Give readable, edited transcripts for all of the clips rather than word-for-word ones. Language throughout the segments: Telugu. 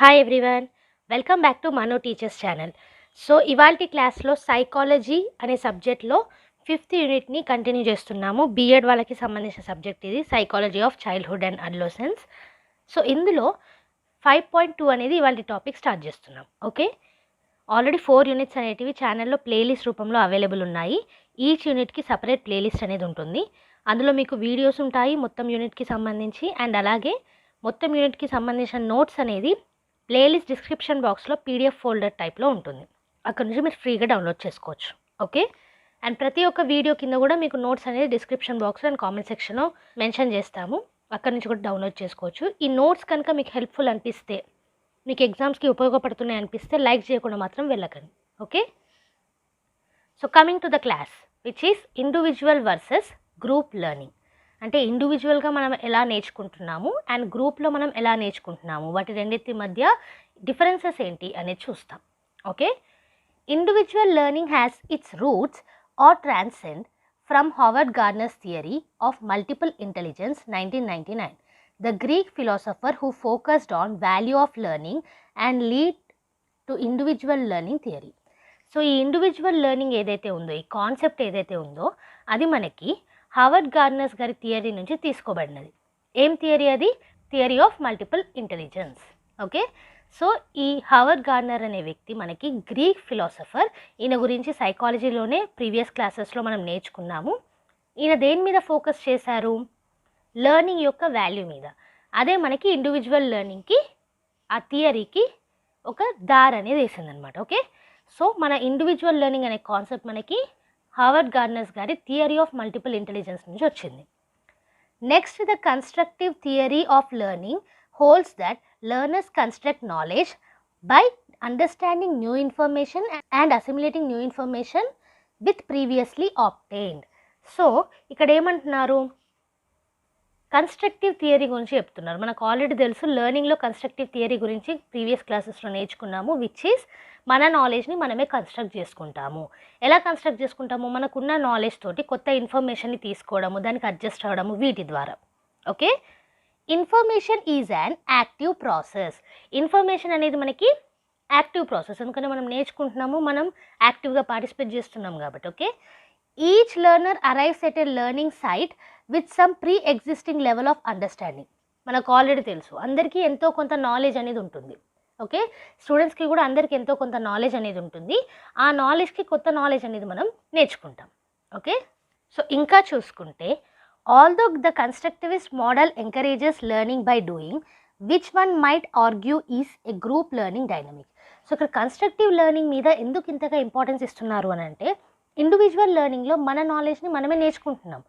Hi everyone, welcome back to Manu teachers channel. So ఇవాల్టి క్లాస్లో సైకాలజీ అనే సబ్జెక్ట్లో 5th యూనిట్ని కంటిన్యూ చేస్తున్నాము. B.Ed వాళ్ళకి సంబంధించిన సబ్జెక్ట్ ఇది, psychology of childhood and adolescence. So ఇందులో 5.2 అనేది ఇవాళ టాపిక్ స్టార్ట్ చేస్తున్నాం. ఓకే, ఆల్రెడీ 4 యూనిట్స్ అనేటివి ఛానల్లో ప్లేలిస్ట్ రూపంలో అవైలబుల్ ఉన్నాయి. ఈచ్ యూనిట్కి సపరేట్ ప్లేలిస్ట్ అనేది ఉంటుంది. అందులో మీకు వీడియోస్ ఉంటాయి మొత్తం యూనిట్కి సంబంధించి, అండ్ అలాగే మొత్తం యూనిట్కి సంబంధించిన నోట్స్ అనేది ప్లేలిస్ట్ డిస్క్రిప్షన్ బాక్స్లో పీడిఎఫ్ ఫోల్డర్ టైప్లో ఉంటుంది. అక్కడ నుంచి మీరు ఫ్రీగా డౌన్లోడ్ చేసుకోవచ్చు. ఓకే, అండ్ ప్రతి ఒక్క వీడియో కింద కూడా మీకు నోట్స్ అనేది డిస్క్రిప్షన్ బాక్స్లో అండ్ కామెంట్ సెక్షన్లో మెన్షన్ చేస్తాము. అక్కడ నుంచి కూడా డౌన్లోడ్ చేసుకోవచ్చు. ఈ నోట్స్ కనుక మీకు హెల్ప్ఫుల్ అనిపిస్తే, మీకు ఎగ్జామ్స్కి ఉపయోగపడుతున్నాయి అనిపిస్తే లైక్ చేయకుండా మాత్రం వెళ్ళకండి. Okay, so coming to the class which is individual versus group learning. అంటే ఇండివిజువల్గా మనం ఎలా నేర్చుకుంటున్నాము అండ్ గ్రూప్లో మనం ఎలా నేర్చుకుంటున్నాము, వాటి రెండింటి మధ్య డిఫరెన్సెస్ ఏంటి అనేది చూస్తాం. Okay, individual learning has its roots are transcend from Howard Gardner's theory of multiple intelligence 1999, the Greek philosopher who focused on value of learning and lead to individual learning theory. So ఈ ఇండివిజువల్ లెర్నింగ్ ఏదైతే ఉందో, ఈ కాన్సెప్ట్ ఏదైతే ఉందో అది మనకి హావర్డ్ గార్నర్స్ గారి థియరీ నుంచి తీసుకోబడినది. ఏం థియరీ అది? Theory of multiple intelligence. Okay, so ఈ హావర్డ్ గార్నర్ అనే వ్యక్తి మనకి గ్రీక్ ఫిలాసఫర్. ఈయన గురించి సైకాలజీలోనే ప్రీవియస్ క్లాసెస్లో మనం నేర్చుకున్నాము. ఈయన దేని మీద ఫోకస్ చేశారు? లెర్నింగ్ యొక్క వాల్యూ మీద. అదే మనకి ఇండివిజువల్ లెర్నింగ్కి, ఆ థియరీకి ఒక దారి అనేది వేసిందనమాట. ఓకే, సో మన ఇండివిజువల్ లెర్నింగ్ అనే కాన్సెప్ట్ మనకి హావర్డ్ గార్నర్స్ గారి థియరీ ఆఫ్ మల్టిపుల్ ఇంటెలిజెన్స్ నుంచి వచ్చింది. Next, the constructive theory of learning holds that learners construct knowledge by understanding new information and assimilating new information with previously obtained. So ఇక్కడ ఏమంటున్నారు? కన్స్ట్రక్టివ్ థియరీ గురించి చెప్తున్నారు. మనకు ఆల్రెడీ తెలుసు, లెర్నింగ్లో కన్స్ట్రక్టివ్ థియరీ గురించి ప్రీవియస్ క్లాసెస్లో నేర్చుకున్నాము. విచ్ ఈస్ మన నాలెడ్జ్ని మనమే కన్స్ట్రక్ట్ చేసుకుంటాము. ఎలా కన్స్ట్రక్ట్ చేసుకుంటాము? మనకున్న నాలెడ్జ్ తోటి కొత్త ఇన్ఫర్మేషన్ని తీసుకోవడము, దానికి అడ్జస్ట్ అవ్వడము, వీటి ద్వారా. Okay, information is an active process. Information అనేది మనకి యాక్టివ్ ప్రాసెస్, ఎందుకంటే మనం నేర్చుకుంటున్నాము, మనం యాక్టివ్గా పార్టిసిపేట్ చేస్తున్నాం కాబట్టి. Okay, each learner arrives at a learning site with some pre existing level of understanding. మనకు ఆల్రెడీ తెలుసు, అందరికీ ఎంతో కొంత నాలెడ్జ్ అనేది ఉంటుంది. ఓకే, స్టూడెంట్స్కి కూడా అందరికీ ఎంతో కొంత నాలెడ్జ్ అనేది ఉంటుంది. ఆ నాలెడ్జ్కి కొత్త నాలెడ్జ్ అనేది మనం నేర్చుకుంటాం. ఓకే, సో ఇంకా చూసుకుంటే, although the constructivist model encourages learning by doing, which one might argue is a group learning dynamic. So ఇక్కడ కన్స్ట్రక్టివ్ లెర్నింగ్ మీద ఎందుకు ఇంతగా ఇంపార్టెన్స్ ఇస్తున్నారు అని అంటే, ఇండివిజువల్ లెర్నింగ్లో మన నాలెడ్జ్ని మనమే నేర్చుకుంటున్నాం.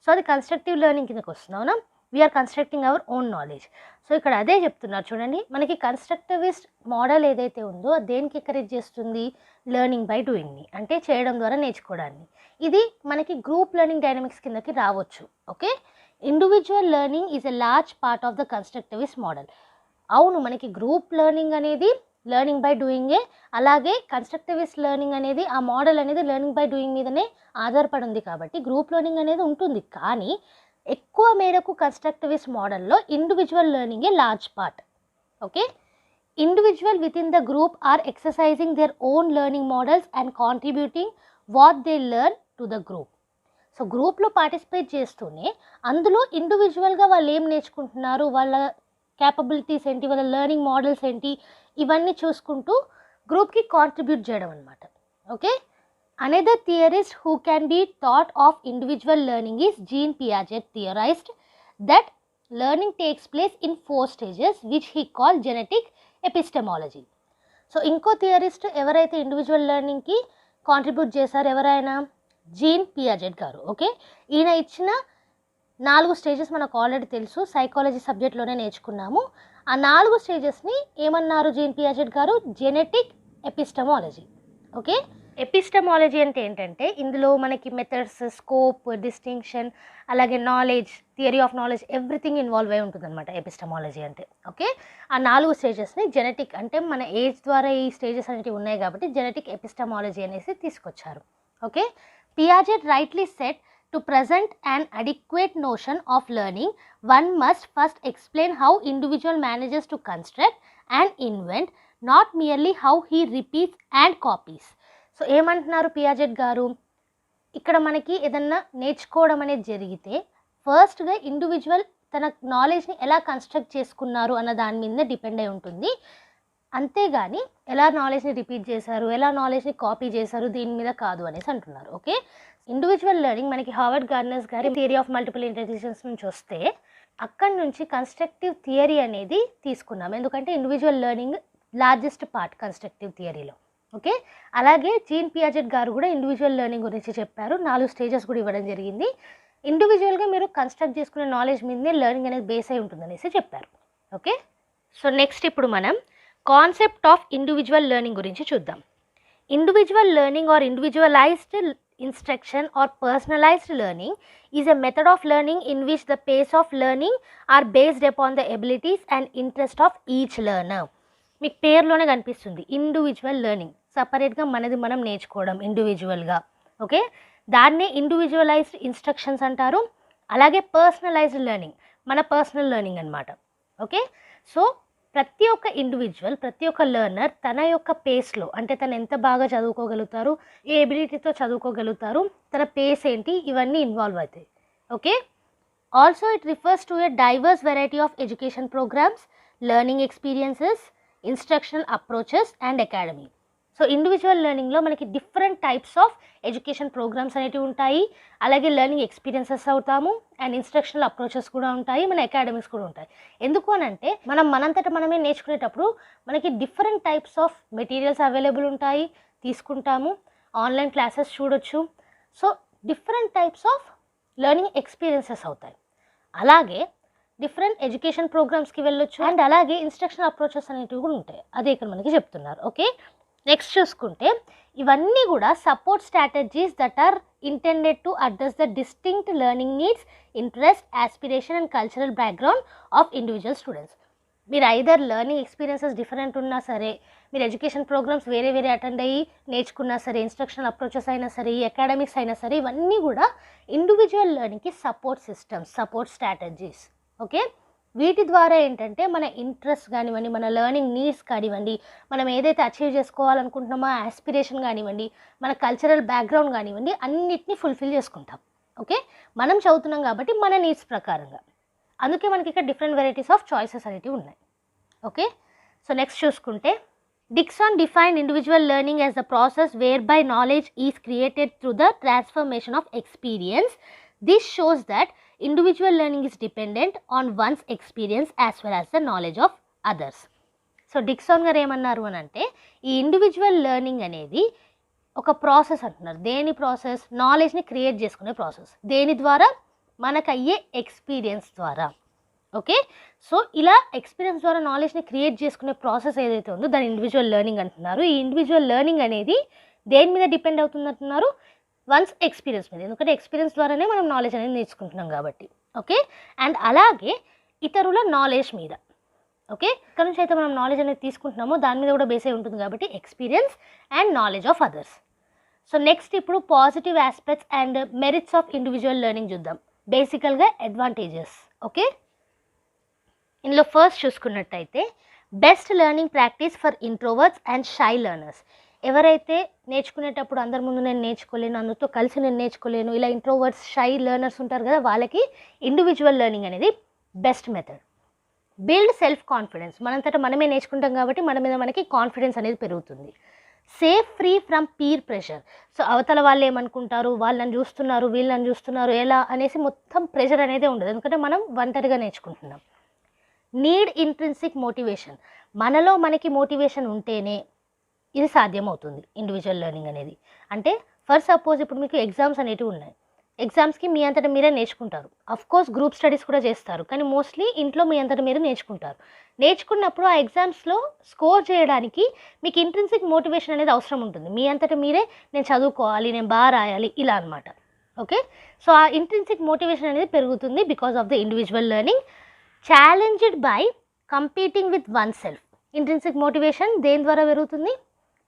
సో అది కన్స్ట్రక్టివ్ లెర్నింగ్ కిందకి వస్తుంది. అవునా, we are constructing our own knowledge. So ఇక్కడ అదే చెప్తున్నారు చూడండి, మనకి కన్స్ట్రక్టివిస్ట్ మోడల్ ఏదైతే ఉందో అది దేనికి ఎంకరేజ్ చేస్తుంది? లెర్నింగ్ బై డూయింగ్ని, అంటే చేయడం ద్వారా నేర్చుకోవడాన్ని. ఇది మనకి గ్రూప్ లెర్నింగ్ డైనమిక్స్ కిందకి రావచ్చు. Okay, individual learning is a large part of the constructivist model. అవును, మనకి గ్రూప్ లెర్నింగ్ అనేది లెర్నింగ్ బై డూయింగే, అలాగే కన్స్ట్రక్టివిస్ట్ లెర్నింగ్ అనేది, ఆ మోడల్ అనేది లెర్నింగ్ బై డూయింగ్ మీదనే ఆధారపడి ఉంది. కాబట్టి గ్రూప్ లెర్నింగ్ అనేది ఉంటుంది, కానీ ఎక్కువ మేరకు కన్స్ట్రక్టివిస్ట్ మోడల్లో individual లెర్నింగే large part. Okay, individual with in the group are exercising their own learning models and contributing what they learn to the group. So గ్రూప్లో పార్టిసిపేట్ చేస్తూనే అందులో ఇండివిజువల్గా వాళ్ళు ఏం నేర్చుకుంటున్నారు, వాళ్ళ క్యాపబిలిటీస్ ఏంటి, వాళ్ళ లెర్నింగ్ మోడల్స్ ఏంటి, ఇవన్నీ చూసుకుంటూ గ్రూప్కి కాంట్రిబ్యూట్ చేయడం అనమాట. Okay, another theorist who can be thought of individual learning is Jean Piaget theorized that learning takes place in 4 stages which he called genetic epistemology. So ఇంకో థియరిస్ట్ ఎవరైతే ఇండివిజువల్ లెర్నింగ్కి కాంట్రిబ్యూట్ చేశారో ఎవరైనా? జీన్ పియాజెట్ గారు. ఓకే, ఈయన ఇచ్చిన 4 స్టేజెస్ మనకు ఆల్రెడీ తెలుసు, సైకాలజీ సబ్జెక్ట్లోనే నేర్చుకున్నాము. ఆ 4 స్టేజెస్ని ఏమన్నారు జీన్ పియాజెట్ గారు? Genetic epistemology. ఓకే, ఎపిస్టమాలజీ అంటే ఏంటంటే, ఇందులో మనకి మెథడ్స్, స్కోప్, డిస్టింక్షన్, అలాగే knowledge, theory of knowledge, everything involve అయి ఉంటుంది అనమాట ఎపిస్టమాలజీ అంటే. ఓకే, ఆ 4 స్టేజెస్ని జెనెటిక్, అంటే మన ఏజ్ ద్వారా ఈ స్టేజెస్ అనేవి ఉన్నాయి కాబట్టి జెనెటిక్ ఎపిస్టమాలజీ అనేసి తీసుకొచ్చారు. Okay, Piaget rightly set, to present an adequate notion of learning, one must first explain how individual manages to construct and invent, not merely how he repeats and copies. So ఏమంటున్నారు పియాజెట్ గారు, ఇక్కడ మనకి ఏదన్నా నేర్చుకోవడం అనేది జరిగితే ఫస్ట్గా ఇండివిజువల్ తన నాలెడ్జ్ని ఎలా కన్స్ట్రక్ట్ చేసుకున్నారు అన్న దాని మీద డిపెండ్ అయి ఉంటుంది. అంతేగాని ఎలా నాలెడ్జ్ని రిపీట్ చేశారు, ఎలా నాలెడ్జ్ని కాపీ చేశారు దీని మీద కాదు అనేసి అంటున్నారు. ఓకే, ఇండివిజువల్ లెర్నింగ్ మనకి హార్వర్డ్ గార్డ్నర్స్ గారి థియరీ ఆఫ్ మల్టిపుల్ ఇంటెలిజెన్స్ నుంచి వస్తే అక్కడి నుంచి కన్స్ట్రక్టివ్ థియరీ అనేది తీసుకున్నాం. ఎందుకంటే individual learning largest part constructive థియరీలో. ఓకే, అలాగే జీన్ పియాజెట్ గారు కూడా ఇండివిజువల్ లెర్నింగ్ గురించి చెప్పారు. 4 స్టేజెస్ కూడా ఇవ్వడం జరిగింది. ఇండివిజువల్గా మీరు కన్స్ట్రక్ట్ చేసుకునే నాలెడ్జ్ మీదనే లెర్నింగ్ అనేది బేస్ అయి ఉంటుందనేసి చెప్పారు. ఓకే, సో నెక్స్ట్ ఇప్పుడు మనం కాన్సెప్ట్ ఆఫ్ ఇండివిజువల్ లెర్నింగ్ గురించి చూద్దాం. Individual learning or individualised instruction or personalized learning is a method of learning in which the pace of learning are based upon the abilities and interest of each learner. మీకు పేరులోనే కనిపిస్తుంది ఇండివిజువల్ లెర్నింగ్, సపరేట్గా మనది మనం నేర్చుకోవడం ఇండివిజువల్గా. ఓకే, దాన్నే ఇండివిజువలైజ్డ్ ఇన్స్ట్రక్షన్స్ అంటారు. అలాగే పర్సనలైజ్డ్ లెర్నింగ్ మన పర్సనల్ లెర్నింగ్ అనమాట. ఓకే, సో ప్రతి ఒక్క ఇండివిజువల్, ప్రతి ఒక్క లెర్నర్ తన యొక్క పేస్లో, అంటే తను ఎంత బాగా చదువుకోగలుగుతారు, ఏ ఎబిలిటీతో చదువుకోగలుగుతారు, తన పేస్ ఏంటి, ఇవన్నీ ఇన్వాల్వ్ అవుతాయి. Okay, also it refers to a diverse variety of education programs, learning experiences, instructional approaches and academy. So individual లెర్నింగ్లో మనకి different types of education programs అనేవి ఉంటాయి. అలాగే లెర్నింగ్ ఎక్స్పీరియన్సెస్ అవుతాము అండ్ ఇన్స్ట్రక్షనల్ అప్రోచెస్ కూడా ఉంటాయి, మన అకాడమిక్స్ కూడా ఉంటాయి. ఎందుకు అని అంటే మనంతట మనమే నేర్చుకునేటప్పుడు మనకి different types of materials available ఉంటాయి, తీసుకుంటాము, ఆన్లైన్ క్లాసెస్ చూడొచ్చు. So different types of learning experiences అవుతాయి. అలాగే డిఫరెంట్ ఎడ్యుకేషన్ ప్రోగ్రామ్స్కి వెళ్ళొచ్చు అండ్ అలాగే ఇన్స్ట్రక్షనల్ అప్రోచెస్ అనేటివి కూడా ఉంటాయి. అదే ఇక్కడ మనకి చెప్తున్నారు. ఓకే, నెక్స్ట్ చూసుకుంటే ఇవన్నీ కూడా support strategies that are intended to address the distinct learning needs, interest, aspiration and cultural background of individual students. మీరు ఐదర్ లెర్నింగ్ ఎక్స్పీరియన్సెస్ డిఫరెంట్ ఉన్నా సరే, మీరు ఎడ్యుకేషన్ ప్రోగ్రామ్స్ వేరే అటెండ్ అయ్యి నేర్చుకున్నా సరే, ఇన్స్ట్రక్షనల్ అప్రోచెస్ అయినా సరే, అకాడమిక్స్ అయినా సరే, ఇవన్నీ కూడా ఇండివిజువల్ లెర్నింగ్కి support systems, support strategies. Okay, వీటి ద్వారా ఏంటంటే మన ఇంట్రెస్ట్ కానివ్వండి, మన లెర్నింగ్ నీడ్స్ కానివ్వండి, మనం ఏదైతే అచీవ్ చేసుకోవాలనుకుంటున్నామో ఆస్పిరేషన్ కానివ్వండి, మన కల్చరల్ బ్యాక్గ్రౌండ్ కానివ్వండి, అన్నిటినీ ఫుల్ఫిల్ చేసుకుంటాం. ఓకే, మనం చదువుతున్నాం కాబట్టి మన నీడ్స్ ప్రకారంగా. అందుకే మనకి ఇక్కడ డిఫరెంట్ వెరైటీస్ ఆఫ్ చాయిసెస్ అనేవి ఉన్నాయి. ఓకే, సో నెక్స్ట్ చూసుకుంటే Dixon defined individual learning as the process whereby knowledge is created through the transformation of experience. This shows that individual learning is dependent on one's experience as well as the knowledge of others. So Dixon గారు ఏమన్నారు అని అంటే ఈ ఇండివిజువల్ లెర్నింగ్ అనేది ఒక ప్రాసెస్ అంటున్నారు. దేని ప్రాసెస్? నాలెడ్జ్ని క్రియేట్ చేసుకునే ప్రాసెస్. దేని ద్వారా? మనకయ్యే ఎక్స్పీరియన్స్ ద్వారా. ఓకే, సో ఇలా ఎక్స్పీరియన్స్ ద్వారా నాలెడ్జ్ని క్రియేట్ చేసుకునే ప్రాసెస్ ఏదైతే ఉందో దాని ఇండివిజువల్ లెర్నింగ్ అంటున్నారు. ఈ ఇండివిజువల్ లెర్నింగ్ అనేది దేని మీద డిపెండ్ అవుతుంది అంటున్నారు? వన్స్ ఎక్స్పీరియన్స్ మీద. ఎందుకంటే ఎక్స్పీరియన్స్ ద్వారానే మనం నాలెడ్జ్ అనేది నేర్చుకుంటున్నాం కాబట్టి. ఓకే, అండ్ అలాగే ఇతరుల నాలెడ్జ్ మీద. ఓకే, ఇక్కడ నుంచి అయితే మనం నాలెడ్జ్ అనేది తీసుకుంటున్నామో దాని మీద కూడా బేస్ అయి ఉంటుంది కాబట్టి experience and knowledge of others. So next ఇప్పుడు positive aspects and merits of individual learning చూద్దాం. బేసికల్గా అడ్వాంటేజెస్. ఓకే, ఇందులో ఫస్ట్ చూసుకున్నట్టయితే best learning practice for introverts and shy learners. ఎవరైతే నేర్చుకునేటప్పుడు అందరి ముందు నేను నేర్చుకోలేను, అందరితో కలిసి నేను నేర్చుకోలేను, ఇలా ఇంట్రోవర్ట్స్, షై లెర్నర్స్ ఉంటారు కదా, వాళ్ళకి ఇండివిజువల్ లెర్నింగ్ అనేది best method. Build self confidence. మనంతటా మనమే నేర్చుకుంటాం కాబట్టి మన మీద మనకి కాన్ఫిడెన్స్ అనేది పెరుగుతుంది. Safe free from peer pressure. So అవతల వాళ్ళు ఏమనుకుంటారు, వాళ్ళని చూస్తున్నారు, వీళ్ళని చూస్తున్నారు, ఎలా అనేసి మొత్తం ప్రెషర్ అనేది ఉండదు, ఎందుకంటే మనం ఒంటరిగా నేర్చుకుంటున్నాం. Need intrinsic motivation. మనలో మనకి మోటివేషన్ ఉంటేనే ఇది సాధ్యమవుతుంది ఇండివిజువల్ లెర్నింగ్ అనేది. అంటే ఫర్ సపోజ్ ఇప్పుడు మీకు ఎగ్జామ్స్ అనేవి ఉన్నాయి, ఎగ్జామ్స్కి మీ అంతటా మీరే నేర్చుకుంటారు. అఫ్కోర్స్ గ్రూప్ స్టడీస్ కూడా చేస్తారు, కానీ మోస్ట్లీ ఇంట్లో మీ అంతటా మీరే నేర్చుకుంటారు. నేర్చుకున్నప్పుడు ఆ ఎగ్జామ్స్లో స్కోర్ చేయడానికి మీకు ఇంట్రిన్సిక్ మోటివేషన్ అనేది అవసరం ఉంటుంది. మీ అంతటా మీరే నేను చదువుకోవాలి, నేను బాగా రాయాలి, ఇలా అనమాట. ఓకే, సో ఆ ఇంట్రిన్సిక్ మోటివేషన్ అనేది పెరుగుతుంది because of the individual learning. Challenged by competing with one self. Intrinsic motivation దేని ద్వారా పెరుగుతుంది?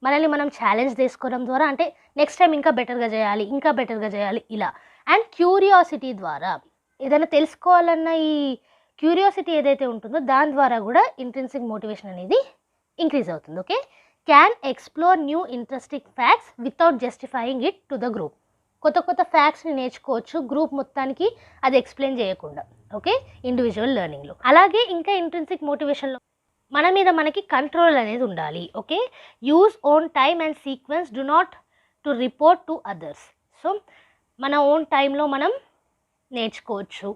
మనల్ని మనం ఛాలెంజ్ చేసుకోవడం ద్వారా, అంటే నెక్స్ట్ టైం ఇంకా బెటర్గా చేయాలి, ఇంకా బెటర్గా చేయాలి, ఇలా. అండ్ క్యూరియాసిటీ ద్వారా. ఏదైనా తెలుసుకోవాలన్న ఈ క్యూరియాసిటీ ఏదైతే ఉంటుందో దాని ద్వారా కూడా ఇంట్రిన్సిక్ మోటివేషన్ అనేది ఇంక్రీజ్ అవుతుంది. Okay, can explore new interesting facts without justifying it to the group. కొత్త కొత్త ఫ్యాక్ట్స్ని నేర్చుకోవచ్చు గ్రూప్ మొత్తానికి అది ఎక్స్ప్లెయిన్ చేయకుండా. ఓకే, ఇండివిజువల్ లెర్నింగ్లో. అలాగే ఇంకా ఇంట్రిన్సిక్ మోటివేషన్లో మన మీద మనకి కంట్రోల్ అనేది ఉండాలి. Okay, use own time and sequence, do not to report to others. So మన ఓన్ టైంలో మనం నేర్చుకోవచ్చు,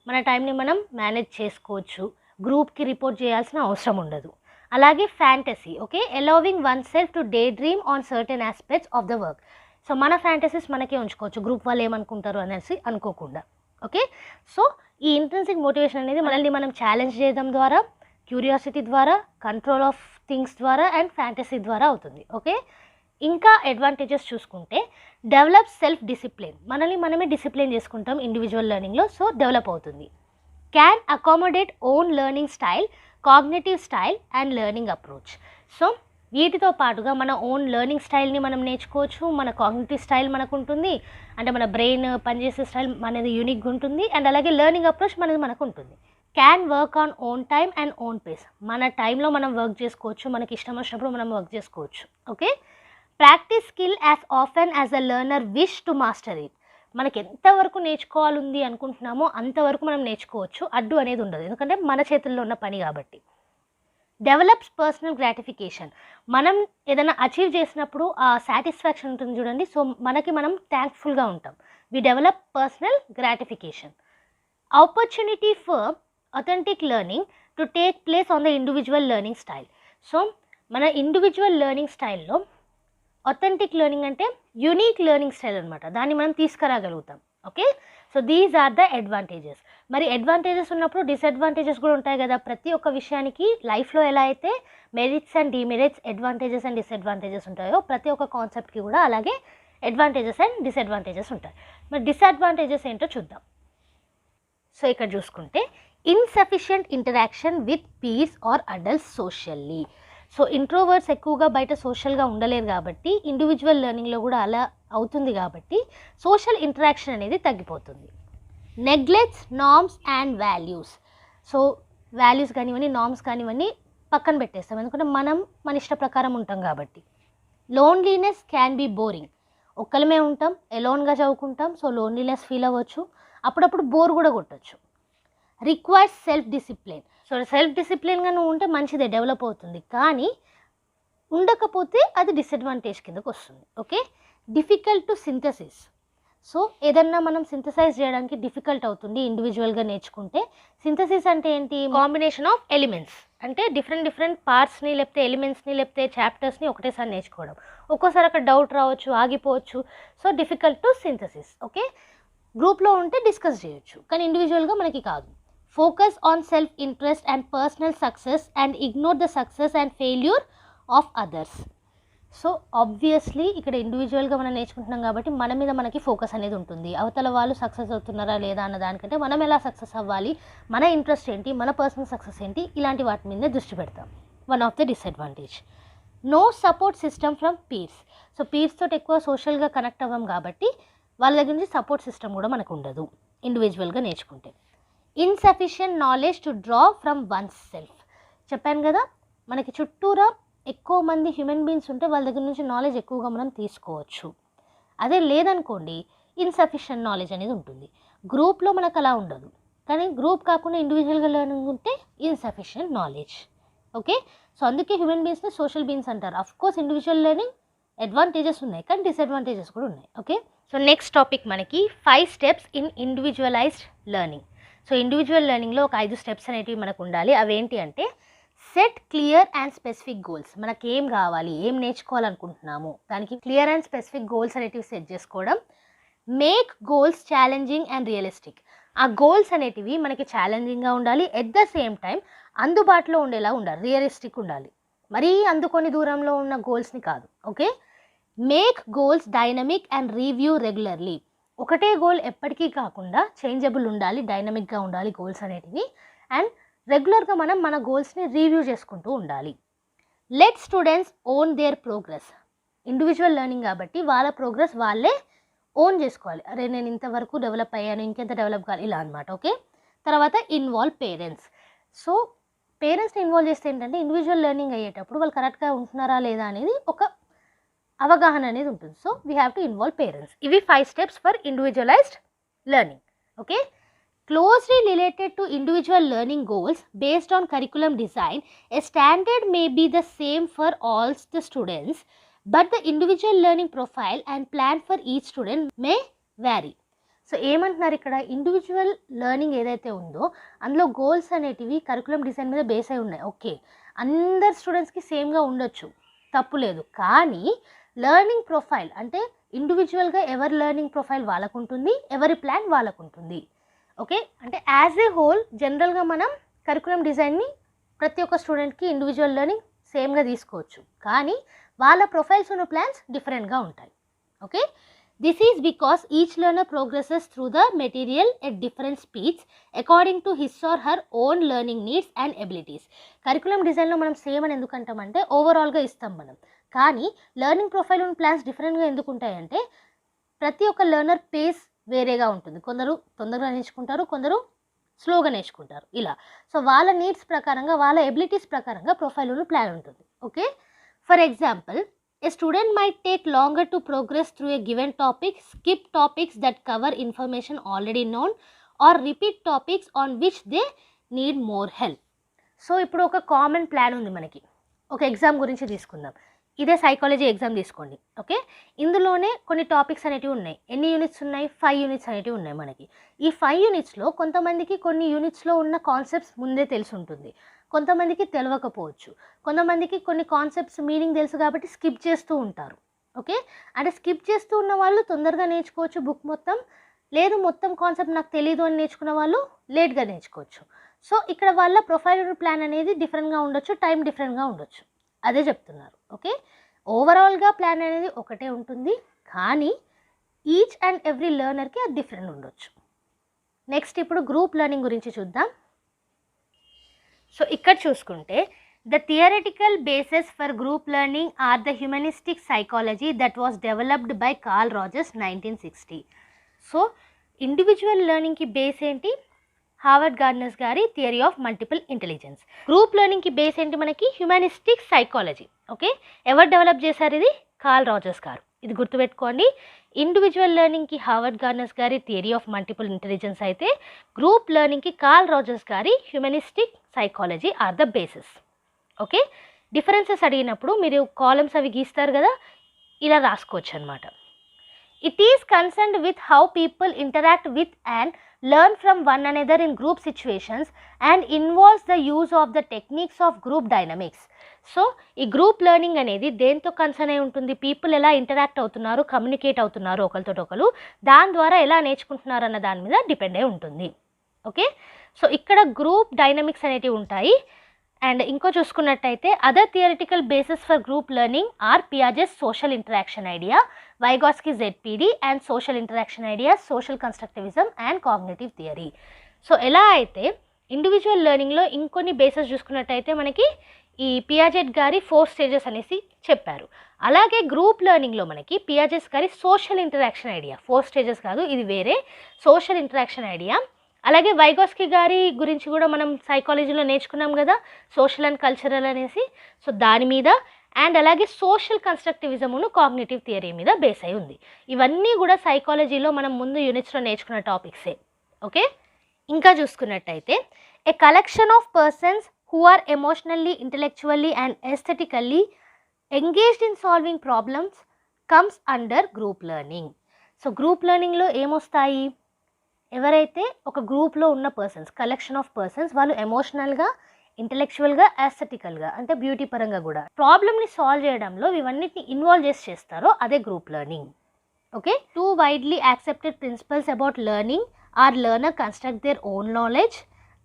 మన టైంని మనం మేనేజ్ చేసుకోవచ్చు, గ్రూప్కి రిపోర్ట్ చేయాల్సిన అవసరం ఉండదు. అలాగే fantasy. Okay, allowing one self to day dream on certain aspects of the work. So మన ఫ్యాంటసీస్ మనకే ఉంచుకోవచ్చు, గ్రూప్ వాళ్ళు ఏమనుకుంటారు అనేసి అనుకోకుండా. ఓకే, సో ఈ ఇంట్రిన్సిక్ మోటివేషన్ అనేది మనల్ని మనం ఛాలెంజ్ చేయడం ద్వారా, క్యూరియాసిటీ ద్వారా, కంట్రోల్ ఆఫ్ థింగ్స్ ద్వారా అండ్ ఫ్యాంటసీ ద్వారా అవుతుంది. ఓకే, ఇంకా అడ్వాంటేజెస్ చూసుకుంటే డెవలప్ సెల్ఫ్ డిసిప్లిన్. మనల్ని మనమే డిసిప్లిన్ చేసుకుంటాం ఇండివిజువల్ లెర్నింగ్లో, సో డెవలప్ అవుతుంది. Can accommodate own learning style, cognitive style and learning approach. So వీటితో పాటుగా మన ఓన్ లెర్నింగ్ స్టైల్ని మనం నేర్చుకోవచ్చు, మన కాగ్నిటివ్ స్టైల్ మనకు ఉంటుంది, అంటే మన బ్రెయిన్ పనిచేసే స్టైల్ మనది యూనిక్గా ఉంటుంది, అండ్ అలాగే లెర్నింగ్ అప్రోచ్ మనకు ఉంటుంది. Can work on own time and own face. మన టైంలో మనం వర్క్ చేసుకోవచ్చు, మనకి ఇష్టం వచ్చినప్పుడు మనం వర్క్ చేసుకోవచ్చు. Okay, practice skill as often as a learner wish to master it. మనకి ఎంతవరకు నేర్చుకోవాలంది అనుకుంటున్నామో అంతవరకు మనం నేర్చుకోవచ్చు, అడ్డు అనేది ఉండదు, ఎందుకంటే మన చేతుల్లో ఉన్న పని కాబట్టి. Develops personal gratification. మనం ఏదైనా అచీవ్ చేసినప్పుడు ఆ సాటిస్ఫాక్షన్ ఉంటుంది చూడండి, సో మనకి మనం థ్యాంక్ఫుల్గా ఉంటాం. We develop personal gratification. Opportunity for authentic learning to take place on the individual learning style. So మన ఇండివిజువల్ లెర్నింగ్ స్టైల్లో అథెంటిక్ లెర్నింగ్ అంటే యూనిక్ లెర్నింగ్ స్టైల్ అనమాట, దాన్ని మనం తీసుకురాగలుగుతాం. Okay, so these are the advantages. మరి అడ్వాంటేజెస్ ఉన్నప్పుడు డిసడ్వాంటేజెస్ కూడా ఉంటాయి కదా. ప్రతి ఒక్క విషయానికి లైఫ్లో ఎలా అయితే merits and demerits, advantages and disadvantages ఉంటాయో ప్రతి ఒక్క కాన్సెప్ట్కి కూడా అలాగే అడ్వాంటేజెస్ అండ్ డిసడ్వాంటేజెస్ ఉంటాయి. మరి డిసడ్వాంటేజెస్ ఏంటో చూద్దాం. సో ఇక్కడ చూసుకుంటే insufficient interaction with peers or adults socially. So introverts ఎక్కువగా బయట సోషల్గా ఉండలేరు కాబట్టి ఇండివిజువల్ లెర్నింగ్లో కూడా అలా అవుతుంది కాబట్టి సోషల్ ఇంటరాక్షన్ అనేది తగ్గిపోతుంది. Neglects norms and values. So values కానివ్వండి, నార్మ్స్ కానివ్వండి పక్కన పెట్టేస్తాం, ఎందుకంటే మనం మన ఇష్ట ప్రకారం ఉంటాం కాబట్టి. Loneliness can be boring. ఒక్కలమే ఉంటాం, ఎలోన్గా చదువుకుంటాం, సో లోన్లీనెస్ ఫీల్ అవ్వచ్చు, అప్పుడప్పుడు బోర్ కూడా కొట్టచ్చు. Requires self discipline. So self డిసిప్లిన్గా నువ్వు ఉంటే మంచిదే, డెవలప్ అవుతుంది, కానీ ఉండకపోతే అది డిసడ్వాంటేజ్ కిందకు వస్తుంది. Okay, difficult to synthesis. So ఏదన్నా మనం సింథసైజ్ చేయడానికి డిఫికల్ట్ అవుతుంది ఇండివిజువల్గా నేర్చుకుంటే. సింథసిస్ అంటే ఏంటి? కాంబినేషన్ ఆఫ్ ఎలిమెంట్స్, అంటే డిఫరెంట్ పార్ట్స్ని లేకపోతే ఎలిమెంట్స్ని లేకపోతే చాప్టర్స్ని ఒకటేసారి నేర్చుకోవడం. ఒక్కోసారి అక్కడ డౌట్ రావచ్చు, ఆగిపోవచ్చు, so difficult to synthesis. Okay, గ్రూప్లో ఉంటే డిస్కస్ చేయొచ్చు, కానీ ఇండివిజువల్గా మనకి కాదు. Focus on self interest and personal success and ignore the success and failure of others. So obviously ఇక్కడ ఇండివిజువల్గా మనం నేర్చుకుంటున్నాం కాబట్టి మన మీద మనకి ఫోకస్ అనేది ఉంటుంది. అవతల వాళ్ళు సక్సెస్ అవుతున్నారా లేదా అన్న దానికంటే మనం ఎలా సక్సెస్ అవ్వాలి, మన ఇంట్రెస్ట్ ఏంటి, మన పర్సనల్ సక్సెస్ ఏంటి, ఇలాంటి వాటి మీదే దృష్టి పెడతాం. One of the disadvantage. No support system from peers. So peers తోటి ఎక్కువ సోషల్గా కనెక్ట్ అవ్వం కాబట్టి వాళ్ళ దగ్గర నుంచి సపోర్ట్ సిస్టమ్ కూడా మనకు ఉండదు ఇండివిజువల్గా నేర్చుకుంటే. Insufficient knowledge to draw from once self. చెప్పాను కదా, మనకి చుట్టూరా ఎక్కువ మంది హ్యూమన్ బీయింగ్స్ ఉంటే వాళ్ళ దగ్గర నుంచి నాలెడ్జ్ ఎక్కువగా మనం తీసుకోవచ్చు. అదే లేదనుకోండి ఇన్సఫిషియంట్ నాలెడ్జ్ అనేది ఉంటుంది. గ్రూప్లో మనకు అలా ఉండదు, కానీ గ్రూప్ కాకుండా ఇండివిజువల్గా లెర్నింగ్ ఉంటే ఇన్సఫిషియంట్ నాలెడ్జ్. ఓకే, సో అందుకే హ్యూమన్ బీయింగ్స్ని సోషల్ బీయింగ్స్ అంటారు. అఫ్కోర్స్ ఇండివిజువల్ లెర్నింగ్ అడ్వాంటేజెస్ ఉన్నాయి, కానీ డిసడ్వాంటేజెస్ కూడా ఉన్నాయి. ఓకే, సో నెక్స్ట్ టాపిక్ మనకి 5 steps in individualized learning. So individual లెర్నింగ్లో ఒక 5 స్టెప్స్ అనేవి మనకు ఉండాలి. అవేంటి అంటే set clear and specific goals. మనకి ఏం కావాలి, ఏం నేర్చుకోవాలనుకుంటున్నాము, దానికి క్లియర్ అండ్ స్పెసిఫిక్ గోల్స్ అనేటివి సెట్ చేసుకోవడం. Make goals challenging and realistic. ఆ గోల్స్ అనేటివి మనకి ఛాలెంజింగ్గా ఉండాలి, ఎట్ ద సేమ్ టైం అందుబాటులో ఉండేలా ఉండాలి, రియలిస్టిక్ ఉండాలి, మరీ అందుకొని దూరంలో ఉన్న గోల్స్ని కాదు. Okay, make goals dynamic and review regularly. ఒకటే గోల్ ఎప్పటికీ కాకుండా చేంజబుల్ ఉండాలి, డైనమిక్గా ఉండాలి గోల్స్ అనేటివి, అండ్ రెగ్యులర్గా మనం మన గోల్స్ని రివ్యూ చేసుకుంటూ ఉండాలి. Let students own there progress. Individual learning కాబట్టి వాళ్ళ ప్రోగ్రెస్ వాళ్ళే ఓన్ చేసుకోవాలి. అరే నేను ఇంతవరకు డెవలప్ అయ్యాను, ఇంకెంత డెవలప్ కావాలి, ఇలా అనమాట. ఓకే, తర్వాత ఇన్వాల్వ్ పేరెంట్స్. సో పేరెంట్స్ని ఇన్వాల్వ్ చేస్తే ఏంటంటే ఇండివిజువల్ లెర్నింగ్ అయ్యేటప్పుడు వాళ్ళు కరెక్ట్గా ఉంటున్నారా లేదా అనేది ఒక అవగాహన అనేది ఉంటుంది. So we have to involve parents. ఇవి 5 steps for individualised learning. Okay, closely related to individual learning goals based on curriculum design, a standard may be the same for all the students, but the individual learning profile and plan for each student may vary. So ఏమంటున్నారు ఇక్కడ, ఇండివిజువల్ లెర్నింగ్ ఏదైతే ఉందో అందులో గోల్స్ అనేటివి కరికులం డిజైన్ మీద బేస్ అయి ఉన్నాయి. ఓకే, అందరు స్టూడెంట్స్కి సేమ్గా ఉండొచ్చు, తప్పు లేదు. కానీ లెర్నింగ్ ప్రొఫైల్ అంటే ఇండివిజువల్గా ఎవరి లెర్నింగ్ ప్రొఫైల్ వాళ్ళకు ఉంటుంది, ఎవరి ప్లాన్ వాళ్ళకు ఉంటుంది. ఓకే, అంటే యాజ్ ఏ హోల్ జనరల్గా మనం కరికులం డిజైన్ని ప్రతి ఒక్క స్టూడెంట్కి ఇండివిజువల్ లెర్నింగ్ సేమ్గా తీసుకోవచ్చు, కానీ వాళ్ళ ప్రొఫైల్స్ ఉన్న ప్లాన్స్ డిఫరెంట్గా ఉంటాయి. Okay, this is because each learner progresses through the material at different speeds according to his or her own learning needs and abilities. Curriculum డిజైన్లో మనం సేమ్ అని ఎందుకు అంటామంటే ఓవరాల్గా ఇస్తాం మనం, కానీ లెర్నింగ్ ప్రొఫైల్ ఉన్న ప్లాన్స్ డిఫరెంట్గా ఎందుకు ఉంటాయంటే ప్రతి ఒక్క లెర్నర్ పేస్ వేరేగా ఉంటుంది. కొందరు తొందరగా నేర్చుకుంటారు, కొందరు స్లోగా నేర్చుకుంటారు, ఇలా. సో వాళ్ళ నీడ్స్ ప్రకారంగా, వాళ్ళ ఎబిలిటీస్ ప్రకారంగా ప్రొఫైల్ ప్లాన్ ఉంటుంది. Okay, for example, A student might take longer to progress through a given topic, skip topics that cover information already known are repeat topics on which they need more help. So ఇప్పుడు ఒక కామన్ ప్లాన్ ఉంది మనకి. ఒక ఎగ్జామ్ గురించి తీసుకుందాం. ఇదే సైకాలజీ ఎగ్జామ్ తీసుకోండి. ఓకే, ఇందులోనే కొన్ని టాపిక్స్ అనేటివి ఉన్నాయి. ఎన్ని యూనిట్స్ ఉన్నాయి? 5 యూనిట్స్ అనేటివి ఉన్నాయి మనకి. ఈ 5 యూనిట్స్లో కొంతమందికి కొన్ని యూనిట్స్లో ఉన్న కాన్సెప్ట్స్ ముందే తెలిసి ఉంటుంది, కొంతమందికి తెలియకపోవచ్చు, కొంతమందికి కొన్ని కాన్సెప్ట్స్ మీనింగ్ తెలుసు కాబట్టి స్కిప్ చేస్తూ ఉంటారు. ఓకే, అంటే స్కిప్ చేస్తూ ఉన్న వాళ్ళు తొందరగా నేర్చుకోవచ్చు బుక్ మొత్తం, లేదు మొత్తం కాన్సెప్ట్ నాకు తెలీదు అని నేర్చుకున్న వాళ్ళు లేట్గా నేర్చుకోవచ్చు. సో ఇక్కడ వాళ్ళ ప్రొఫైల్ ప్లాన్ అనేది డిఫరెంట్గా ఉండొచ్చు, టైం డిఫరెంట్గా ఉండొచ్చు, అదే చెప్తున్నారు. ఓకే, ఓవరాల్గా ప్లాన్ అనేది ఒకటే ఉంటుంది, కానీ ఈచ్ అండ్ ఎవ్రీ లెర్నర్కి అది డిఫరెంట్ ఉండొచ్చు. నెక్స్ట్ ఇప్పుడు గ్రూప్ లెర్నింగ్ గురించి చూద్దాం. సో ఇక్కడ చూసుకుంటే the theoretical basis for group learning are the humanistic psychology that was developed by Carl Rogers 1960. So individual లెర్నింగ్కి బేస్ ఏంటి? హార్వర్డ్ గార్డ్నర్స్ గారి theory of multiple intelligence. Group లెర్నింగ్కి బేస్ ఏంటి మనకి? Humanistic psychology. ఓకే, ఎవరు డెవలప్ చేశారు? ఇది కార్ల్ రాజర్స్ గారు. ఇది గుర్తుపెట్టుకోండి. ఇండివిజువల్ లెర్నింగ్కి హార్వర్డ్ గార్డ్నర్స్ గారి థియరీ ఆఫ్ మల్టిపుల్ ఇంటెలిజెన్స్ అయితే, గ్రూప్ లెర్నింగ్కి కార్ల్ రాజర్స్ గారి humanistic psychology are the basis. Okay, differences అడిగినప్పుడు మీరు కాలమ్స్ అవి గీస్తారు కదా, ఇలా రాసుకోవచ్చు అనమాట. It is concerned with how people interact with and learn from one another in group situations and involves the use of the techniques of group dynamics. So ఈ గ్రూప్ లెర్నింగ్ అనేది దేంతో కన్సర్న్ అయి ఉంటుంది? పీపుల్ ఎలా ఇంటరాక్ట్ అవుతున్నారు, కమ్యూనికేట్ అవుతున్నారు ఒకరితో ఒకరు, దాని ద్వారా ఎలా నేర్చుకుంటున్నారు అన్న దాని మీద డిపెండ్ అయి ఉంటుంది. ఓకే, సో ఇక్కడ గ్రూప్ డైనమిక్స్ అనేటివి ఉంటాయి. అండ్ ఇంకో చూసుకున్నట్టయితే other theoretical basis for group learning are Piaget's social interaction idea, Vygotsky ZPD and social interaction idea, social constructivism and cognitive theory. So ఎలా అయితే ఇండివిజువల్ లెర్నింగ్లో ఇంకొన్ని బేసెస్ చూసుకున్నట్టయితే మనకి ఈ పియాజెట్ గారి 4 స్టేజెస్ అనేసి చెప్పారు. అలాగే గ్రూప్ లెర్నింగ్లో మనకి పియాజెస్ గారి సోషల్ ఇంటరాక్షన్ ఐడియా, 4 స్టేజెస్ కాదు, ఇది వేరే సోషల్ ఇంటరాక్షన్ ఐడియా. అలాగే వైగాస్కి గారి గురించి కూడా మనం సైకాలజీలో నేర్చుకున్నాం కదా, సోషల్ అండ్ కల్చరల్ అనేసి. సో దాని మీద అండ్ అలాగే సోషల్ కన్స్ట్రక్టివిజమును కాగ్నిటివ్ థియరీ మీద బేస్ అయి ఉంది. ఇవన్నీ కూడా సైకాలజీలో మనం ముందు యూనిట్స్లో నేర్చుకున్న టాపిక్సే. ఓకే, ఇంకా చూసుకున్నట్టయితే a collection of persons who are emotionally, intellectually and aesthetically engaged in solving problems comes under group learning. So group లెర్నింగ్లో ఏమొస్తాయి? ఎవరైతే ఒక గ్రూప్లో ఉన్న పర్సన్స్, కలెక్షన్ ఆఫ్ పర్సన్స్, వాళ్ళు ఎమోషనల్గా, ఇంటెలెక్చువల్గా, ఎస్థెటికల్గా అంటే బ్యూటీ పరంగా కూడా ప్రాబ్లమ్ని సాల్వ్ చేయడంలో ఇవన్నిటిని ఇన్వాల్వ్ చేస్తారో అదే group learning. Okay, 2 widely accepted principles about learning are learner construct their own knowledge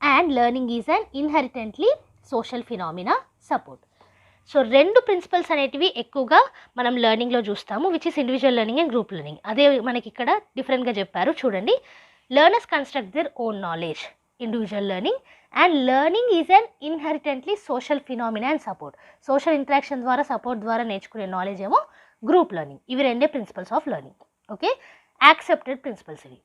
and learning is an inherently social phenomena support. So 2 principles అనేటివి ఎక్కువగా మనం లెర్నింగ్లో చూస్తాము, which is individual learning and group learning. అదే మనకి ఇక్కడ డిఫరెంట్గా చెప్పారు చూడండి. Learners construct their own knowledge, individual learning, and learning is an inherently social phenomena and support. Social interaction ద్వారా, సపోర్ట్ ద్వారా నేర్చుకునే నాలెడ్జ్ ఏమో గ్రూప్ లెర్నింగ్. ఇవి 2 principles of learning. Okay, accepted principles ఇవి.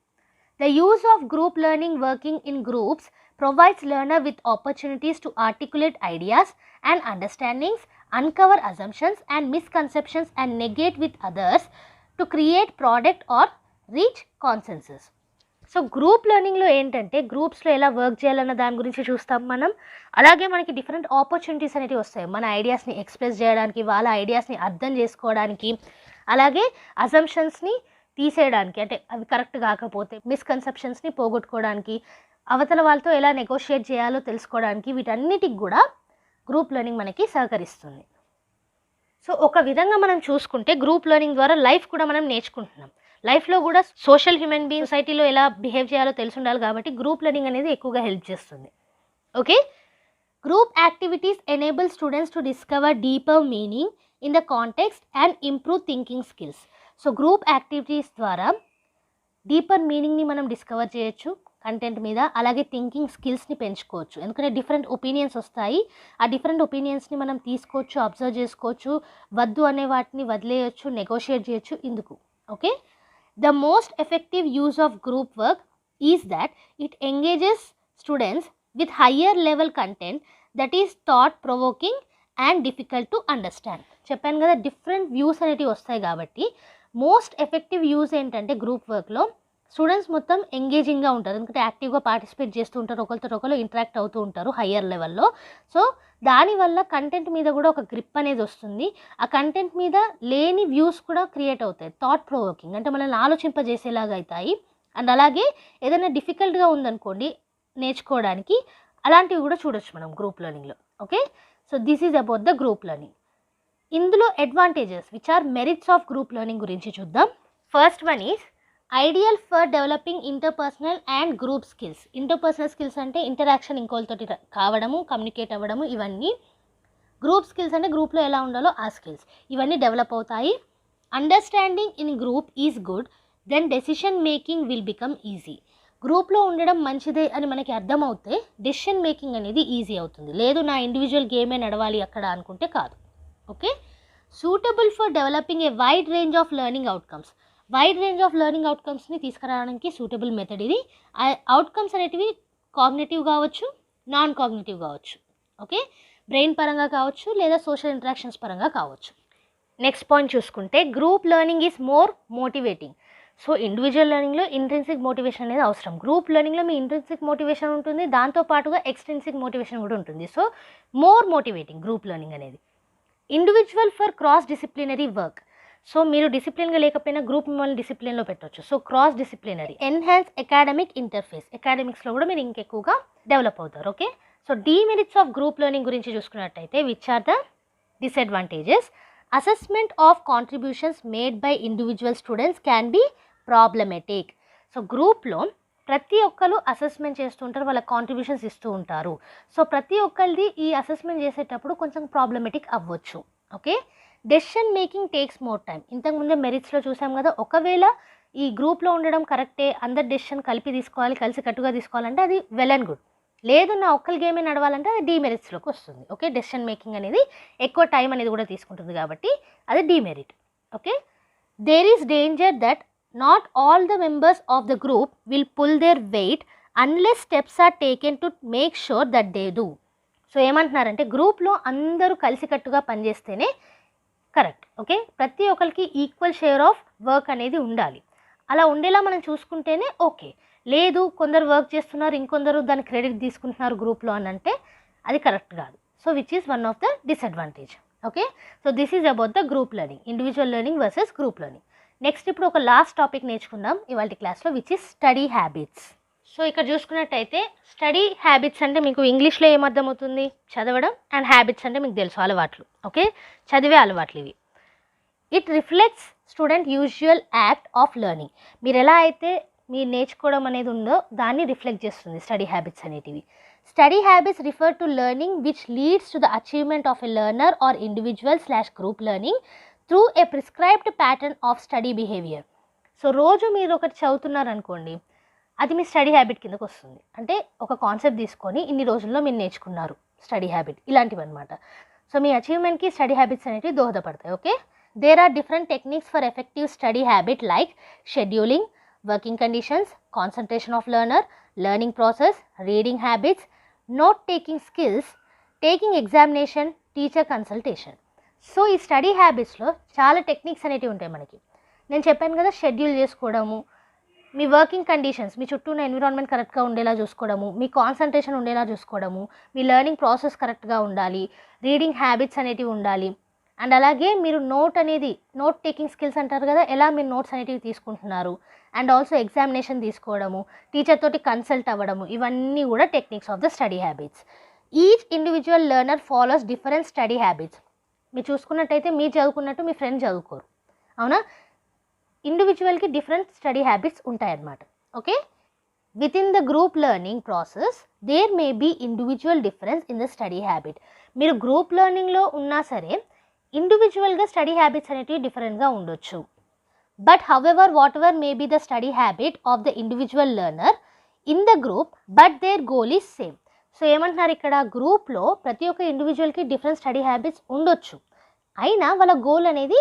The use of group learning, working in groups, provides learner with opportunities to articulate ideas and understandings, uncover assumptions and misconceptions and negate with others to create product or reach consensus. So group లెర్నింగ్లో ఏంటంటే గ్రూప్స్లో ఎలా వర్క్ చేయాలన్న దాని గురించి చూస్తాం మనం. అలాగే మనకి డిఫరెంట్ ఆపర్చునిటీస్ అనేవి వస్తాయి మన ఐడియాస్ని ఎక్స్ప్రెస్ చేయడానికి, వాళ్ళ ఐడియాస్ని అర్థం చేసుకోవడానికి, అలాగే అజంప్షన్స్ని తీసేయడానికి, అంటే అవి కరెక్ట్ కాకపోతే మిస్కన్సెప్షన్స్ని పోగొట్టుకోవడానికి, అవతల వాళ్ళతో ఎలా నెగోషియేట్ చేయాలో తెలుసుకోవడానికి, వీటన్నిటికి కూడా గ్రూప్ లెర్నింగ్ మనకి సహకరిస్తుంది. సో ఒక విధంగా మనం చూసుకుంటే గ్రూప్ లెర్నింగ్ ద్వారా లైఫ్ కూడా మనం నేర్చుకుంటున్నాం. లైఫ్లో కూడా సోషల్ హ్యూమన్ బీయింగ్ సొసైటీలో ఎలా బిహేవ్ చేయాలో తెలిసి ఉండాలి కాబట్టి గ్రూప్ లెర్నింగ్ అనేది ఎక్కువగా హెల్ప్ చేస్తుంది. Okay, group activities enable students to discover deeper meaning in the context and improve thinking skills. So group activities ద్వారా డీపర్ మీనింగ్ని మనం డిస్కవర్ చేయొచ్చు కంటెంట్ మీద, అలాగే థింకింగ్ స్కిల్స్ని పెంచుకోవచ్చు. ఎందుకంటే డిఫరెంట్ ఒపీనియన్స్ వస్తాయి, ఆ డిఫరెంట్ ఒపీనియన్స్ని మనం తీసుకోవచ్చు, అబ్జర్వ్ చేసుకోవచ్చు, వద్దు అనే వాటిని వదిలేయచ్చు, నెగోషియేట్ చేయొచ్చు ఇందుకు. Okay, the most effective use of group work is that it engages students with higher level content that is thought provoking and difficult to understand. చెప్పాను కదా డిఫరెంట్ వ్యూస్ అనేటివి వస్తాయి కాబట్టి మోస్ట్ ఎఫెక్టివ్ యూస్ ఏంటంటే గ్రూప్ వర్క్లో స్టూడెంట్స్ మొత్తం ఎంగేజింగ్గా ఉంటారు, ఎందుకంటే యాక్టివ్గా పార్టిసిపేట్ చేస్తూ ఉంటారు, ఒకరితో ఒకరు ఇంటరాక్ట్ అవుతూ ఉంటారు హయ్యర్ లెవెల్లో. సో దానివల్ల కంటెంట్ మీద కూడా ఒక గ్రిప్ అనేది వస్తుంది, ఆ కంటెంట్ మీద లేని వ్యూస్ కూడా క్రియేట్ అవుతాయి, థాట్ ప్రొవోకింగ్ అంటే మనల్ని ఆలోచింపజేసేలాగా అవుతాయి. అండ్ అలాగే ఏదైనా డిఫికల్ట్గా ఉందనుకోండి నేర్చుకోవడానికి, అలాంటివి కూడా చూడొచ్చు మనం గ్రూప్ లెర్నింగ్లో. Okay, so this is about the group learning. ఇందులో advantages which are merits of group learning గురించి చూద్దాం. First one is ideal for developing interpersonal and group skills. Interpersonal skills అంటే ఇంటరాక్షన్ ఇంకోళ్ళతోటి కావడము, కమ్యూనికేట్ అవ్వడము, ఇవన్నీ. గ్రూప్ స్కిల్స్ అంటే గ్రూప్లో ఎలా ఉండాలో ఆ స్కిల్స్, ఇవన్నీ డెవలప్ అవుతాయి. Understanding in group is good, then decision making will become easy. గ్రూప్లో ఉండడం మంచిదే అని మనకి అర్థమవుతే డెసిషన్ మేకింగ్ అనేది ఈజీ అవుతుంది. లేదు నా ఇండివిజువల్ గేమే నడవాలి అక్కడ అనుకుంటే కాదు. Okay, suitable for developing a wide range of learning outcomes. Wide range of learning అవుట్కమ్స్ని తీసుకురావడానికి సూటబుల్ మెథడ్ ఇది. అవుట్కమ్స్ అనేటివి కాగ్నిటివ్ కావచ్చు, నాన్ కాగ్నిటివ్ కావచ్చు. ఓకే, బ్రెయిన్ పరంగా కావచ్చు లేదా సోషల్ ఇంటరాక్షన్స్ పరంగా కావచ్చు. నెక్స్ట్ పాయింట్ చూసుకుంటే group learning is more motivating. So individual లెర్నింగ్లో ఇంట్రిన్సిక్ మోటివేషన్ అనేది అవసరం, గ్రూప్ లెర్నింగ్లో మీ ఇంట్రిన్సిక్ మోటివేషన్ ఉంటుంది, దాంతోపాటుగా ఎక్స్ట్రిన్సిక్ మోటివేషన్ కూడా ఉంటుంది. So more motivating group learning అనేది. Individual for cross disciplinary work. So మీరు డిసిప్లిన్గా లేకపోయినా గ్రూప్ మిమ్మల్ని డిసిప్లిన్లో పెట్టవచ్చు. So cross disciplinary. Enhance academic interface, అకాడమిక్స్లో కూడా మీరు ఇంకెక్కువగా డెవలప్ అవుతారు. Okay, so demerits of group learning గురించి చూసుకున్నట్టయితే which are the disadvantages. Assessment of contributions made by individual students can be problematic. So గ్రూప్లో ప్రతి ఒక్కరు అసెస్మెంట్ చేస్తుంటారు, వాళ్ళ కాంట్రిబ్యూషన్స్ ఇస్తూ ఉంటారు. సో ప్రతి ఒక్కరిది ఈ అసెస్మెంట్ చేసేటప్పుడు కొంచెం ప్రాబ్లమెటిక్ అవ్వచ్చు. Okay, decision making takes more time. ఇంతకుముందే మెరిట్స్లో చూసాం కదా, ఒకవేళ ఈ గ్రూప్లో ఉండడం కరెక్టే, అందరి డెసిషన్ కలిపి తీసుకోవాలి, కలిసి కట్టుగా తీసుకోవాలంటే అది వెల్ అండ్ గుడ్. లేదు నా ఒక్కరి గేమే నడవాలంటే అది డీమెరిట్స్లోకి వస్తుంది. ఓకే, డెసిషన్ మేకింగ్ అనేది ఎక్కువ టైం అనేది కూడా తీసుకుంటుంది కాబట్టి అది demerit. Okay, there is danger that not all the members of the group will pull their weight unless steps are taken to make sure that they do. So ఏమంటున్నారంటే గ్రూప్లో అందరూ కలిసికట్టుగా పనిచేస్తేనే కరెక్ట్. ఓకే, ప్రతి ఒక్కరికి ఈక్వల్ షేర్ ఆఫ్ వర్క్ అనేది ఉండాలి, అలా ఉండేలా మనం చూసుకుంటేనే ఓకే. లేదు కొందరు వర్క్ చేస్తున్నారు, ఇంకొందరు దాని క్రెడిట్ తీసుకుంటున్నారు గ్రూప్లో అని అంటే అది కరెక్ట్ కాదు. So which is one of the disadvantage. Okay, so this is about the group learning, individual learning versus group learning. Next ఇప్పుడు ఒక లాస్ట్ టాపిక్ నేర్చుకుందాం ఇవాళ క్లాస్లో, which is study habits. So ఇక్కడ చూసుకున్నట్టయితే స్టడీ హ్యాబిట్స్ అంటే మీకు ఇంగ్లీష్లో ఏమర్థమవుతుంది, చదవడం, అండ్ హ్యాబిట్స్ అంటే మీకు తెలుసు అలవాట్లు. ఓకే, చదివే అలవాట్లు ఇవి. It reflects student usual act of learning. మీరు ఎలా అయితే మీరు నేర్చుకోవడం అనేది ఉందో దాన్ని రిఫ్లెక్ట్ చేస్తుంది స్టడీ హ్యాబిట్స్ అనేటివి. Study habits refer to learning which leads to the achievement of a learner or individual group learning through a prescribed pattern of study behaviour. So రోజు మీరు ఒకటి చదువుతున్నారు అనుకోండి, అది మీ స్టడీ హ్యాబిట్ కిందకు వస్తుంది. అంటే ఒక కాన్సెప్ట్ తీసుకొని ఇన్ని రోజుల్లో మీరు నేర్చుకున్నారు, స్టడీ హ్యాబిట్ ఇలాంటివి అనమాట. సో మీ అచీవ్మెంట్కి స్టడీ హ్యాబిట్స్ అనేవి దోహదపడతాయి. Okay, there are different techniques for effective study habit like scheduling, working conditions, concentration of learner, learning process, reading habits, note taking skills, taking examination, teacher consultation. So ఈ స్టడీ హ్యాబిట్స్లో చాలా టెక్నిక్స్ అనేటివి ఉంటాయి మనకి. నేను చెప్పాను కదా, షెడ్యూల్ చేసుకోవడము, మీ వర్కింగ్ కండిషన్స్, మీ చుట్టూ ఉన్న ఎన్విరాన్మెంట్ కరెక్ట్గా ఉండేలా చూసుకోవడము, మీ కాన్సన్ట్రేషన్ ఉండేలా చూసుకోవడము, మీ లెర్నింగ్ ప్రాసెస్ కరెక్ట్గా ఉండాలి, రీడింగ్ హ్యాబిట్స్ అనేటివి ఉండాలి. అండ్ అలాగే మీరు నోట్ టేకింగ్ స్కిల్స్ అంటారు కదా, ఎలా మీరు నోట్స్ అనేటివి తీసుకుంటున్నారు, అండ్ ఆల్సో ఎగ్జామినేషన్ తీసుకోవడము, టీచర్ తోటి కన్సల్ట్ అవ్వడము, ఇవన్నీ కూడా techniques of the study habits. Each individual learner follows different study habits. మీరు చూసుకున్నట్టయితే మీరు చదువుకున్నట్టు మీ ఫ్రెండ్ చదువుకోరు, అవునా? ఇండివిజువల్కి డిఫరెంట్ స్టడీ హ్యాబిట్స్ ఉంటాయన్నమాట. Okay, within the group learning process there may be individual difference in the study habit. మీరు గ్రూప్ లెర్నింగ్లో ఉన్నా సరే ఇండివిజువల్గా స్టడీ హ్యాబిట్స్ అనేటివి డిఫరెంట్గా ఉండొచ్చు. But however what ever May be the study habit of the individual learner in the group, but their goal is same. So ఏమంటున్నారు ఇక్కడ, గ్రూప్లో ప్రతి ఒక్క ఇండివిజువల్కి డిఫరెంట్ స్టడీ హ్యాబిట్స్ ఉండొచ్చు, అయినా వాళ్ళ గోల్ అనేది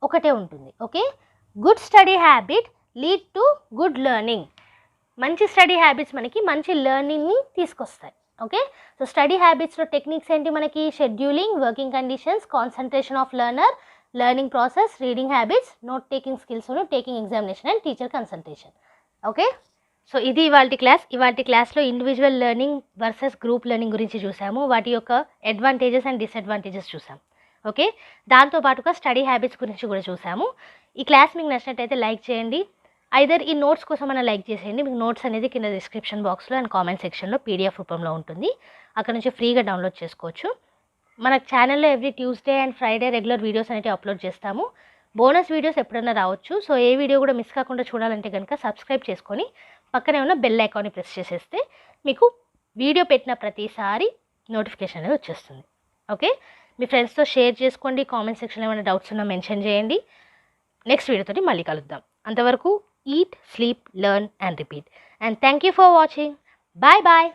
ఒకటే ఉంటుంది. Okay, good study habit lead to good learning. మంచి స్టడీ హ్యాబిట్స్ మనకి మంచి లెర్నింగ్ని తీసుకొస్తాయి. ఓకే, సో స్టడీ హ్యాబిట్స్లో టెక్నిక్స్ ఏంటి మనకి, scheduling, working conditions, concentration of learner, learning process, reading habits, note taking skills, taking examination and teacher consultation. Okay, so ఇది ఇవాల్టి క్లాస్లో individual learning versus group learning గురించి చూసాము, వాటి యొక్క అడ్వాంటేజెస్ అండ్ డిసడ్వాంటేజెస్ చూసాం. ఓకే, దాంతోపాటుగా స్టడీ హ్యాబిట్స్ గురించి కూడా చూసాము. ఈ క్లాస్ మీకు నచ్చినట్టయితే లైక్ చేయండి, ఐదర్ ఈ నోట్స్ కోసం అన్న లైక్ చేసేయండి. మీకు నోట్స్ అనేది కింద డిస్క్రిప్షన్ బాక్స్లో అండ్ కామెంట్ సెక్షన్లో పీడిఎఫ్ రూపంలో ఉంటుంది, అక్కడ నుంచి ఫ్రీగా డౌన్లోడ్ చేసుకోవచ్చు. మన ఛానల్లో every Tuesday and Friday regular videos అనేవి అప్లోడ్ చేస్తాము. బోనస్ వీడియోస్ ఎప్పుడైనా రావచ్చు. సో ఏ వీడియో కూడా మిస్ కాకుండా చూడాలంటే కనుక సబ్స్క్రైబ్ చేసుకొని పక్కనే ఉన్న బెల్ ఐకాన్ని ప్రెస్ చేసేస్తే మీకు వీడియో పెట్టిన ప్రతిసారి నోటిఫికేషన్ అనేది వచ్చేస్తుంది. ఓకే, మీ ఫ్రెండ్స్తో షేర్ చేసుకోండి, కామెంట్ సెక్షన్లో ఏమైనా డౌట్స్ ఉన్నా మెన్షన్ చేయండి. నెక్స్ట్ వీడియోతోటి మళ్ళీ కలుద్దాం. అంతవరకు eat, sleep, learn and repeat. And thank you for watching. Bye bye.